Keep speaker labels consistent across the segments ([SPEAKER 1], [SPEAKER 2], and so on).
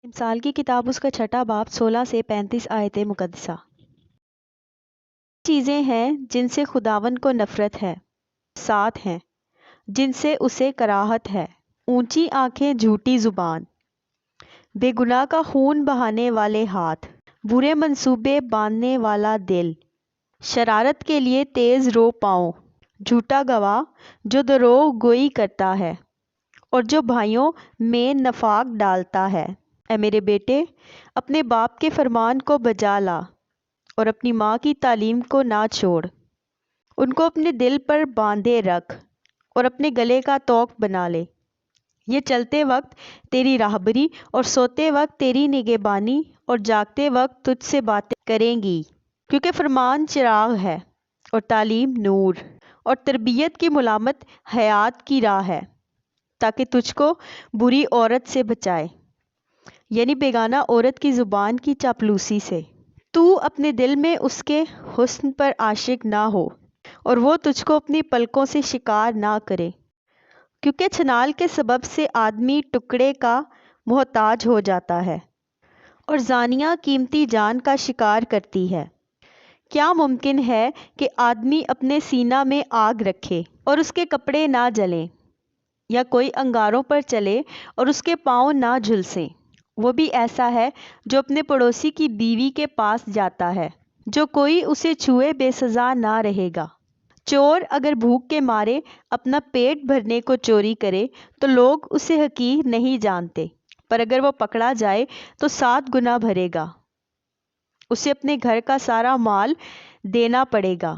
[SPEAKER 1] امثال کی کتاب اس کا چھٹا باب 16 سے 35 آیت مقدسہ۔ چیزیں ہیں جن سے خداوند کو نفرت ہے، 7 ہیں جن سے اسے کراہت ہے: اونچی آنکھیں، جھوٹی زبان، بے گناہ کا خون بہانے والے ہاتھ، برے منصوبے باندھنے والا دل، شرارت کے لیے تیز رو پاؤں، جھوٹا گواہ جو دروغ گوئی کرتا ہے اور جو بھائیوں میں نفاق ڈالتا ہے۔ اے میرے بیٹے، اپنے باپ کے فرمان کو بجا لا اور اپنی ماں کی تعلیم کو نہ چھوڑ۔ ان کو اپنے دل پر باندھے رکھ اور اپنے گلے کا طوق بنا لے۔ یہ چلتے وقت تیری راہبری اور سوتے وقت تیری نگہبانی اور جاگتے وقت تجھ سے باتیں کریں گی، کیونکہ فرمان چراغ ہے اور تعلیم نور، اور تربیت کی ملامت حیات کی راہ ہے، تاکہ تجھ کو بری عورت سے بچائے، یعنی بیگانہ عورت کی زبان کی چاپلوسی سے۔ تو اپنے دل میں اس کے حسن پر عاشق نہ ہو اور وہ تجھ کو اپنی پلکوں سے شکار نہ کرے، کیونکہ چھنال کے سبب سے آدمی ٹکڑے کا محتاج ہو جاتا ہے اور زانیہ قیمتی جان کا شکار کرتی ہے۔ کیا ممکن ہے کہ آدمی اپنے سینہ میں آگ رکھے اور اس کے کپڑے نہ جلیں، یا کوئی انگاروں پر چلے اور اس کے پاؤں نہ جھلسیں؟ وہ بھی ایسا ہے جو اپنے پڑوسی کی بیوی کے پاس جاتا ہے، جو کوئی اسے چھوئے بے سزا نہ رہے گا۔ چور اگر بھوک کے مارے اپنا پیٹ بھرنے کو چوری کرے تو لوگ اسے حقیر نہیں جانتے، پر اگر وہ پکڑا جائے تو 7 گنا بھرے گا۔ اسے اپنے گھر کا سارا مال دینا پڑے گا۔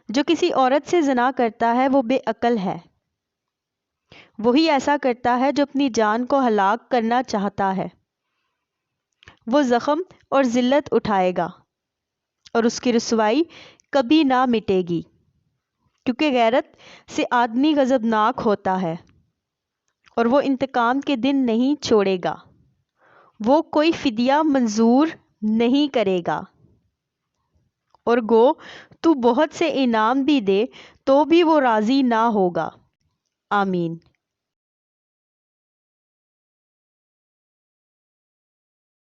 [SPEAKER 1] جو کسی عورت سے زنا کرتا ہے وہ بے عقل ہے۔ وہی ایسا کرتا ہے جو اپنی جان کو ہلاک کرنا چاہتا ہے۔ وہ زخم اور ذلت اٹھائے گا اور اس کی رسوائی کبھی نہ مٹے گی، کیونکہ غیرت سے آدمی غضبناک ہوتا ہے اور وہ انتقام کے دن نہیں چھوڑے گا۔ وہ کوئی فدیہ منظور نہیں کرے گا، اور گو تو بہت سے انعام بھی دے تو بھی وہ راضی نہ ہوگا۔ آمین۔